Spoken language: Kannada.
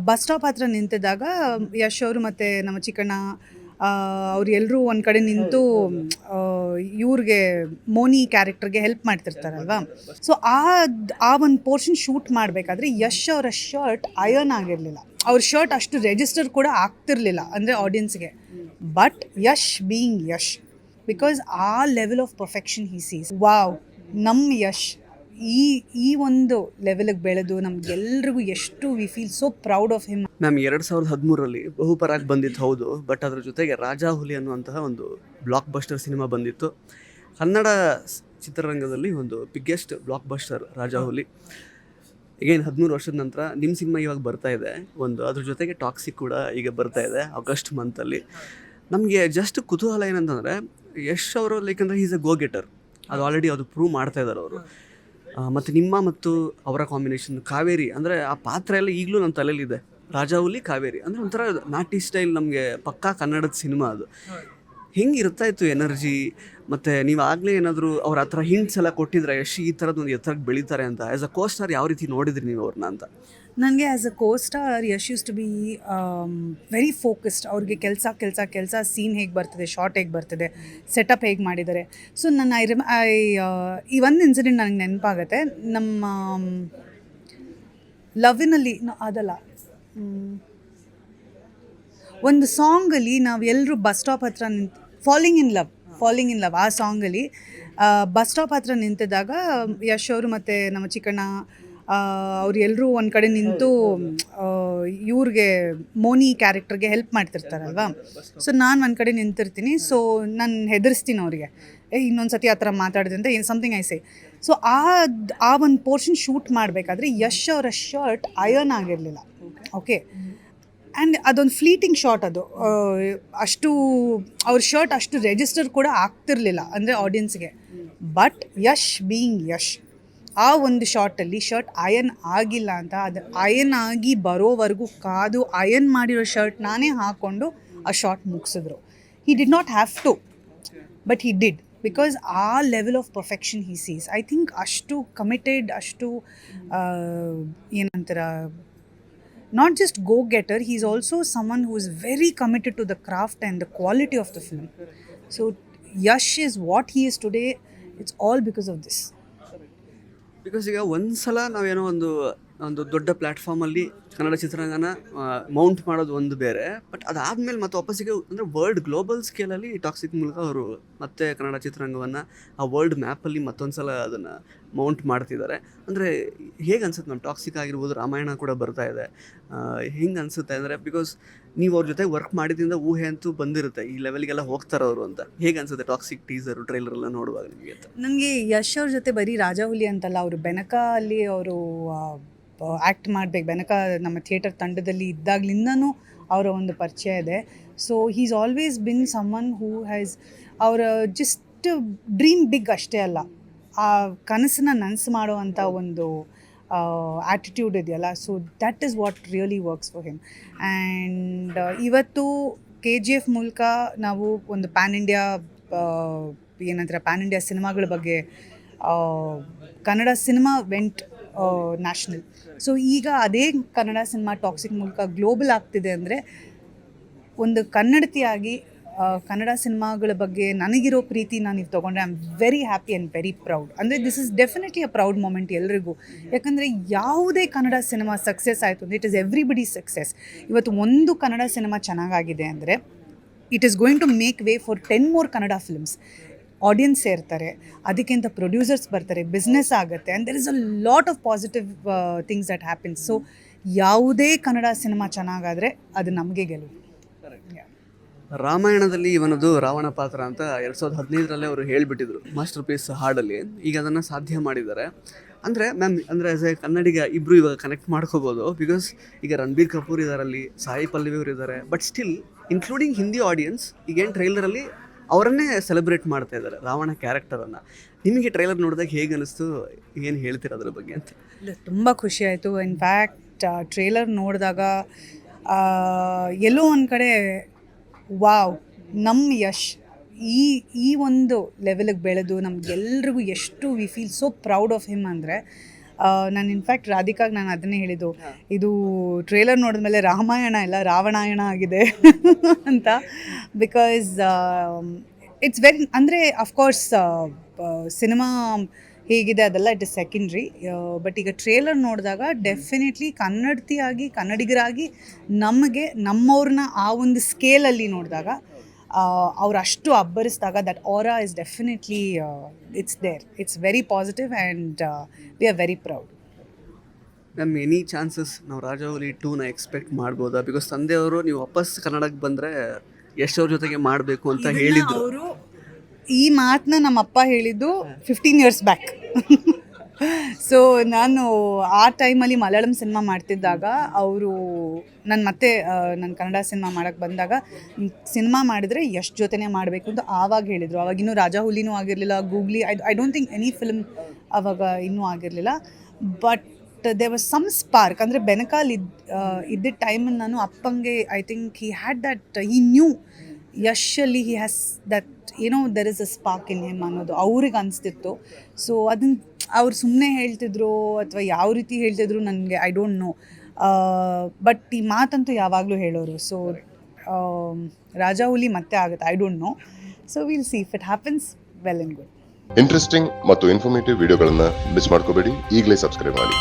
ಬಸ್ ಸ್ಟಾಪ್ ಹತ್ರ ನಿಂತಿದ್ದಾಗ ಯಶ್ ಅವರು ಮತ್ತು ನಮ್ಮ ಚಿಕ್ಕಣ್ಣ ಅವ್ರು ಎಲ್ಲರೂ ಒಂದು ಕಡೆ ನಿಂತು ಇವ್ರಿಗೆ ಮೋನಿ ಕ್ಯಾರೆಕ್ಟರ್ಗೆ ಹೆಲ್ಪ್ ಮಾಡ್ತಿರ್ತಾರಲ್ವ. ಸೊ ಆ ಒಂದು ಪೋರ್ಷನ್ ಶೂಟ್ ಮಾಡಬೇಕಾದ್ರೆ ಯಶ್ ಅವರ ಶರ್ಟ್ ಅಯರ್ನ್ ಆಗಿರಲಿಲ್ಲ. ಅವ್ರ ಶರ್ಟ್ ಅಷ್ಟು ರೆಜಿಸ್ಟರ್ ಕೂಡ ಆಗ್ತಿರ್ಲಿಲ್ಲ ಅಂದರೆ ಆಡಿಯನ್ಸ್ಗೆ. But Yash being Yash, because ಆ level of perfection he sees. Wow, ನಮ್ಮ ಯಶ್ ಈ ಒಂದು ಲೆವೆಲ್ಗೆ ಬೆಳೆದು ನಮ್ಗೆಲ್ರಿಗೂ ಎಷ್ಟು we feel so proud of him. Ma'am 2013 ಬಹುಪರಾಗ್ ಬಂದಿತ್ತು ಹೌದು, ಬಟ್ ಅದ್ರ ಜೊತೆಗೆ ರಾಜಾ ಹುಲಿ ಅನ್ನುವಂತಹ ಒಂದು ಬ್ಲಾಕ್ ಬಸ್ಟರ್ ಸಿನಿಮಾ ಬಂದಿತ್ತು. ಕನ್ನಡ ಚಿತ್ರರಂಗದಲ್ಲಿ ಒಂದು ಬಿಗ್ಗೆಸ್ಟ್ ಬ್ಲಾಕ್ ಬಸ್ಟರ್ ರಾಜಾ ಹುಲಿ. ಈಗೇನು 13 ವರ್ಷದ ನಂತರ ನಿಮ್ಮ ಸಿನಿಮಾ ಇವಾಗ ಬರ್ತಾ ಇದೆ ಒಂದು, ಅದ್ರ ಜೊತೆಗೆ ಟಾಕ್ಸಿಕ್ ಕೂಡ ಈಗ ಬರ್ತಾ ಇದೆ ಆಗಸ್ಟ್ ಮಂತಲ್ಲಿ. ನಮಗೆ ಜಸ್ಟ್ ಕುತೂಹಲ ಏನಂತಂದರೆ ಯಶ್ ಅವರು ಲೈಕಂದರೆ ಈಸ್ ಅ ಗೋ ಗೆಟರ್, ಅದು ಆಲ್ರೆಡಿ ಅದು ಪ್ರೂವ್ ಮಾಡ್ತಾ ಇದ್ದಾರೆ ಅವರು. ಮತ್ತು ನಿಮ್ಮ ಮತ್ತು ಅವರ ಕಾಂಬಿನೇಷನ್ ಕಾವೇರಿ ಅಂದರೆ ಆ ಪಾತ್ರ ಎಲ್ಲ ಈಗಲೂ ನಮ್ಮ ತಲೆಯಲ್ಲಿದೆ. ರಾಜಾ ಹುಲಿ ಕಾವೇರಿ ಅಂದರೆ ಒಂಥರ ನಾಟಿ ಸ್ಟೈಲ್, ನಮಗೆ ಪಕ್ಕಾ ಕನ್ನಡದ ಸಿನಿಮಾ ಅದು. ಹೆಂಗೆ ಇರ್ತಾ ಇತ್ತು ಎನರ್ಜಿ? ಮತ್ತು ನೀವು ಆಗಲೇ ಏನಾದರೂ ಅವ್ರ ಹತ್ರ ಹಿಂಟ್ಸ್ ಎಲ್ಲ ಕೊಟ್ಟಿದ್ರೆ ಯಶ್ ಈ ಥರದ್ದು ಒಂದು ಎತ್ತರಕ್ಕೆ ಬೆಳೀತಾರೆ ಅಂತ, ಆ್ಯಸ್ ಅ ಕೋಸ್ಟಾರ್ ಯಾವ ರೀತಿ ನೋಡಿದ್ರಿ ನೀವು ಅವ್ರನ್ನ ಅಂತ? ನನಗೆ as a co-star Yash used to be very focused. ಅವ್ರಿಗೆ ಕೆಲಸ ಸೀನ್ ಹೇಗೆ ಬರ್ತದೆ, ಶಾರ್ಟ್ ಹೇಗೆ ಬರ್ತದೆ, ಸೆಟಪ್ ಹೇಗೆ ಮಾಡಿದ್ದಾರೆ. ಸೊ ನನ್ನ ಈ ಒಂದು ಇನ್ಸಿಡೆಂಟ್ ನನಗೆ ನೆನಪಾಗುತ್ತೆ. ನಮ್ಮ ಲವ್ವಿನಲ್ಲಿ ಅದಲ್ಲ, ಒಂದು ಸಾಂಗಲ್ಲಿ ನಾವು ಎಲ್ಲರೂ ಬಸ್ ಸ್ಟಾಪ್ ಹತ್ರ ನಿಂತು ಫಾಲಿಂಗ್ ಇನ್ ಲವ್ ಆ ಸಾಂಗಲ್ಲಿ ಬಸ್ ಸ್ಟಾಪ್ ಹತ್ರ ನಿಂತಿದ್ದಾಗ ಯಶ್ ಅವರು ಮತ್ತು ನಮ್ಮ ಚಿಕ್ಕಣ್ಣ ಅವ್ರು ಎಲ್ಲರೂ ಒಂದು ಕಡೆ ನಿಂತು ಇವ್ರಿಗೆ ಮೋನಿ ಕ್ಯಾರೆಕ್ಟರ್ಗೆ ಹೆಲ್ಪ್ ಮಾಡ್ತಿರ್ತಾರಲ್ವ. ಸೊ ನಾನು ಒಂದು ಕಡೆ ನಿಂತಿರ್ತೀನಿ. ಸೊ ನಾನು ಹೆದರಿಸ್ತೀನಿ ಅವ್ರಿಗೆ, ಇನ್ನೊಂದು ಸತಿ ಆ ಥರ ಮಾತಾಡಿದೆ ಅಂತ ಸಮಥಿಂಗ್ ಐ ಸೇ. ಸೊ ಆ ಒಂದು ಪೋರ್ಷನ್ ಶೂಟ್ ಮಾಡಬೇಕಾದ್ರೆ ಯಶ್ ಅವರ ಶರ್ಟ್ ಅಯರ್ನ್ ಆಗಿರಲಿಲ್ಲ. ಓಕೆ, ಆ್ಯಂಡ್ ಅದೊಂದು ಫ್ಲೀಟಿಂಗ್ ಶಾಟ್ ಅದು. ಅಷ್ಟು ಅವ್ರ ಶರ್ಟ್ ಅಷ್ಟು ರೆಜಿಸ್ಟರ್ ಕೂಡ ಆಗ್ತಿರ್ಲಿಲ್ಲ ಅಂದರೆ ಆಡಿಯನ್ಸ್ಗೆ. ಬಟ್ ಯಶ್ ಬೀಯಿಂಗ್ ಯಶ್, ಆ ಒಂದು ಶಾರ್ಟಲ್ಲಿ ಶರ್ಟ್ ಅಯನ್ ಆಗಿಲ್ಲ ಅಂತ, ಅದು ಅಯನ್ ಆಗಿ ಬರೋವರೆಗೂ ಕಾದು ಅಯನ್ ಮಾಡಿರೋ ಶರ್ಟ್ ನಾನೇ ಹಾಕ್ಕೊಂಡು ಆ ಶಾರ್ಟ್ ಮುಗಿಸಿದ್ರು. He did not have to, but he did, because ಆ level of perfection he sees. I think ಅಷ್ಟು ಕಮಿಟೆಡ್, ಅಷ್ಟು ಏನಂತಾರ, not just go-getter, he is also someone who is very committed to the craft and the quality of the film. So Yash is what he is today, it's all because of this. Because ಈಗ ಒಂದು ಸಲ ನಾವೇನೋ ಒಂದು ದೊಡ್ಡ ಪ್ಲ್ಯಾಟ್ಫಾರ್ಮಲ್ಲಿ ಕನ್ನಡ ಚಿತ್ರರಂಗನ ಮೌಂಟ್ ಮಾಡೋದು ಒಂದು ಬೇರೆ, ಬಟ್ ಅದಾದಮೇಲೆ ಮತ್ತೆ ವಾಪಸ್ಸಿಗೆ ಅಂದರೆ ವರ್ಲ್ಡ್ ಗ್ಲೋಬಲ್ ಸ್ಕೇಲಲ್ಲಿ ಟಾಕ್ಸಿಕ್ ಮೂಲಕ ಅವರು ಮತ್ತೆ ಕನ್ನಡ ಚಿತ್ರರಂಗವನ್ನು ಆ ವರ್ಲ್ಡ್ ಮ್ಯಾಪಲ್ಲಿ ಮತ್ತೊಂದು ಸಲ ಅದನ್ನು ಮೌಂಟ್ ಮಾಡ್ತಿದ್ದಾರೆ. ಅಂದರೆ ಹೇಗೆ ಅನ್ಸುತ್ತೆ ನಮ್ಮ ಟಾಕ್ಸಿಕ್ ಆಗಿರ್ಬೋದು, ರಾಮಾಯಣ ಕೂಡ ಬರ್ತಾ ಇದೆ, ಹೆಂಗೆ ಅನಿಸುತ್ತೆ ಅಂದರೆ ಬಿಕಾಸ್ ನೀವು ಅವ್ರ ಜೊತೆ ವರ್ಕ್ ಮಾಡಿದ್ರಿಂದ ಊಹೆ ಅಂತೂ ಬಂದಿರುತ್ತೆ ಈ ಲೆವೆಲ್ಗೆಲ್ಲ ಹೋಗ್ತಾರೆ ಅವರು ಅಂತ. ಹೇಗೆ ಅನಿಸುತ್ತೆ ಟಾಕ್ಸಿಕ್ ಟೀಸರು ಟ್ರೈಲರ್ ಎಲ್ಲ ನೋಡುವಾಗ ನಿಮಗೆ ಅಂತ? ನನಗೆ ಯಶ್ ಅವ್ರ ಜೊತೆ ಬರೀ ರಾಜಾ ಹುಲಿ ಅಂತಲ್ಲ, ಅವರು ಬೆನಕ ಅಲ್ಲಿ ಅವರು ಆ್ಯಕ್ಟ್ ಮಾಡಬೇಕು. ಬೆನಕ ನಮ್ಮ ಥಿಯೇಟರ್ ತಂಡದಲ್ಲಿ ಇದ್ದಾಗಲಿಂದನೂ ಅವರ ಒಂದು ಪರಿಚಯ ಇದೆ. So he's always been someone who has ಅವರ ಜಸ್ಟ್ ಡ್ರೀಮ್ ಬಿಗ್ ಅಷ್ಟೇ ಅಲ್ಲ, ಆ ಕನಸನ್ನ ನನಸು ಮಾಡುವಂಥ ಒಂದು ಆ್ಯಟಿಟ್ಯೂಡ್ ಇದೆಯಲ್ಲ. So that is what really works for him. And ಇವತ್ತು KGF ಮೂಲಕ ನಾವು ಒಂದು ಪ್ಯಾನ್ ಇಂಡಿಯಾ ಸಿನಿಮಾಗಳ ಬಗ್ಗೆ, Kannada cinema went national. So ಈಗ ಅದೇ ಕನ್ನಡ ಸಿನಿಮಾ ಟಾಕ್ಸಿಕ್ ಮೂಲಕ ಗ್ಲೋಬಲ್ ಆಗ್ತಿದೆ ಅಂದರೆ, ಒಂದು ಕನ್ನಡತಿಯಾಗಿ ಕನ್ನಡ ಸಿನಿಮಾಗಳ ಬಗ್ಗೆ ನನಗಿರೋ ಪ್ರೀತಿ ನೀವು ತೊಗೊಂಡ್ರೆ I am very happy and very proud. ಅಂದರೆ this is definitely a proud moment ಎಲ್ರಿಗೂ. ಯಾಕಂದರೆ ಯಾವುದೇ ಕನ್ನಡ ಸಿನಿಮಾ ಸಕ್ಸಸ್ ಆಯಿತು ಅಂದರೆ ಇಟ್ ಇಸ್ ಎವ್ರಿಬಡಿ ಸಕ್ಸಸ್. ಇವತ್ತು ಒಂದು ಕನ್ನಡ ಸಿನಿಮಾ ಚೆನ್ನಾಗಾಗಿದೆ ಅಂದರೆ it is going to make way for 10 more Kannada films. Audience ಸೇರ್ತಾರೆ, ಅದಕ್ಕಿಂತ ಪ್ರೊಡ್ಯೂಸರ್ಸ್ ಬರ್ತಾರೆ, ಬಿಸ್ನೆಸ್ ಆಗುತ್ತೆ, and there is a lot of positive things that happens. So ಯಾವುದೇ ಕನ್ನಡ ಸಿನಿಮಾ ಚೆನ್ನಾಗಾದರೆ ಅದು ನಮಗೆ ಗೆಲುವು. ರಾಮಾಯಣದಲ್ಲಿ ಇವನದು ರಾವಣ ಪಾತ್ರ ಅಂತ 2015 ಅವರು ಹೇಳಿಬಿಟ್ಟಿದ್ರು ಮಾಸ್ಟರ್ ಪೀಸ್ ಹಾಡಲ್ಲಿ. ಈಗ ಅದನ್ನು ಸಾಧ್ಯ ಮಾಡಿದ್ದಾರೆ. ಅಂದರೆ ಮ್ಯಾಮ್, ಅಂದರೆ ಆ್ಯಸ್ ಎ ಕನ್ನಡಿಗ ಇಬ್ಬರು ಇವಾಗ ಕನೆಕ್ಟ್ ಮಾಡ್ಕೋಬೋದು. ಬಿಕಾಸ್ ಈಗ ರಣಬೀರ್ ಕಪೂರ್ ಇದ್ದಾರಲ್ಲಿ, ಸಾಯಿ ಪಲ್ಲವಿ ಅವರು ಇದ್ದಾರೆ, but still including Hindi audience ಈಗೇನು ಟ್ರೈಲರಲ್ಲಿ ಅವರನ್ನೇ ಸೆಲೆಬ್ರೇಟ್ ಮಾಡ್ತಾ ಇದ್ದಾರೆ ರಾವಣ ಕ್ಯಾರೆಕ್ಟರನ್ನು. ನಿಮಗೆ ಟ್ರೈಲರ್ ನೋಡಿದಾಗ ಹೇಗೆ ಅನ್ನಿಸ್ತು, ಏನು ಹೇಳ್ತೀರ ಅದ್ರ ಬಗ್ಗೆ ಅಂತ? ತುಂಬ ಖುಷಿ ಆಯಿತು. ಇನ್ಫ್ಯಾಕ್ಟ್ ಟ್ರೇಲರ್ ನೋಡಿದಾಗ ಎಲ್ಲೋ ಒಂದು ಕಡೆ ವಾವ್, ನಮ್ಮ ಯಶ್ ಈ ಒಂದು ಲೆವೆಲಿಗೆ ಬೆಳೆದು ನಮಗೆಲ್ರಿಗೂ ಎಷ್ಟು we feel so proud of him ಅಂದರೆ, ನಾನು ಇನ್ಫ್ಯಾಕ್ಟ್ ರಾಧಿಕಾಗೆ ನಾನು ಅದನ್ನೇ ಹೇಳಿದ್ದು, ಇದು ಟ್ರೇಲರ್ ನೋಡಿದ್ಮೇಲೆ ರಾಮಾಯಣ ಎಲ್ಲ ರಾವಣಾಯಣ ಆಗಿದೆ ಅಂತ. ಬಿಕಾಸ್ ಇಟ್ಸ್ ವೆರಿ ಅಂದರೆ ಅಫ್ಕೋರ್ಸ್ ಸಿನಿಮಾ ಹೇಗಿದೆ ಅದೆಲ್ಲ ಇಟ್ ಇಸ್ ಸೆಕೆಂಡ್ರಿ. ಬಟ್ ಈಗ ಟ್ರೇಲರ್ ನೋಡಿದಾಗ ಡೆಫಿನೆಟ್ಲಿ ಕನ್ನಡಿಗರಾಗಿ ನಮಗೆ ನಮ್ಮವ್ರನ್ನ ಆ ಒಂದು ಸ್ಕೇಲಲ್ಲಿ ನೋಡಿದಾಗ ಅವ್ರು ಅಷ್ಟು ಅಬ್ಬರಿಸಿದಾಗ that aura is definitely it's there. It's very positive and we are very proud. Ma'am, any chances ನಾವು ರಾಜಾಹುಲಿ 2ನ ಎಕ್ಸ್ಪೆಕ್ಟ್ ಮಾಡ್ಬೋದಾ? ಬಿಕಾಸ್ ತಂದೆಯವರು ನೀವು ವಾಪಸ್ ಕನ್ನಡಕ್ಕೆ ಬಂದರೆ ಯಶ್ ಅವ್ರ ಜೊತೆಗೆ ಮಾಡಬೇಕು ಅಂತ ಹೇಳಿದ್ರು. ಅವರು ಈ ಮಾತನ್ನ ನಮ್ಮಪ್ಪ ಹೇಳಿದ್ದು 15 years ಬ್ಯಾಕ್. ಸೊ ನಾನು ಆ ಟೈಮಲ್ಲಿ ಮಲಯಾಳಂ ಸಿನಿಮಾ ಮಾಡ್ತಿದ್ದಾಗ ಅವರು ಮತ್ತೆ ನಾನು ಕನ್ನಡ ಸಿನಿಮಾ ಮಾಡೋಕ್ಕೆ ಬಂದಾಗ ಸಿನಿಮಾ ಮಾಡಿದರೆ ಎಷ್ಟು ಜೊತೆನೇ ಮಾಡಬೇಕು ಅಂತ ಆವಾಗ ಹೇಳಿದರು. ಆವಾಗ ಇನ್ನೂ ರಾಜಾಹುಲಿನೂ ಆಗಿರಲಿಲ್ಲ, Googly, I don't think any film ಆವಾಗ ಇನ್ನೂ ಆಗಿರಲಿಲ್ಲ. But they was some spark. ಅಂದರೆ ಬೆನಕಾಲ್ ಇದ್ದಿದ್ದ ಟೈಮಲ್ಲಿ ನಾನು ಅಪ್ಪಂಗೆ I think he had that, he knew ಯಶಲ್ಲಿ he has that there is a spark in him ಅನ್ನೋದು ಅವ್ರಿಗೆ ಅನಿಸ್ತಿತ್ತು. ಸೊ ಅದನ್ನು ಅವ್ರು ಸುಮ್ಮನೆ ಹೇಳ್ತಿದ್ರು ಅಥವಾ ಯಾವ ರೀತಿ ಹೇಳ್ತಿದ್ರು ನನಗೆ ಐ ಡೋಂಟ್ ನೋ. ಬಟ್ ಈ ಮಾತಂತೂ ಯಾವಾಗಲೂ ಹೇಳೋರು. ಸೊ ರಾಜಾಹುಲಿ ಮತ್ತೆ ಆಗುತ್ತೆ, I don't know. So will see if it happens, well and good. Interesting ಮತ್ತು ಇನ್ಫಾರ್ಮೇಟಿವ್ ವಿಡಿಯೋಗಳನ್ನು ಮಿಸ್ ಮಾಡ್ಕೋಬೇಡಿ. ಈಗಲೇ ಸಬ್ಸ್ಕ್ರೈಬ್ ಮಾಡಿ.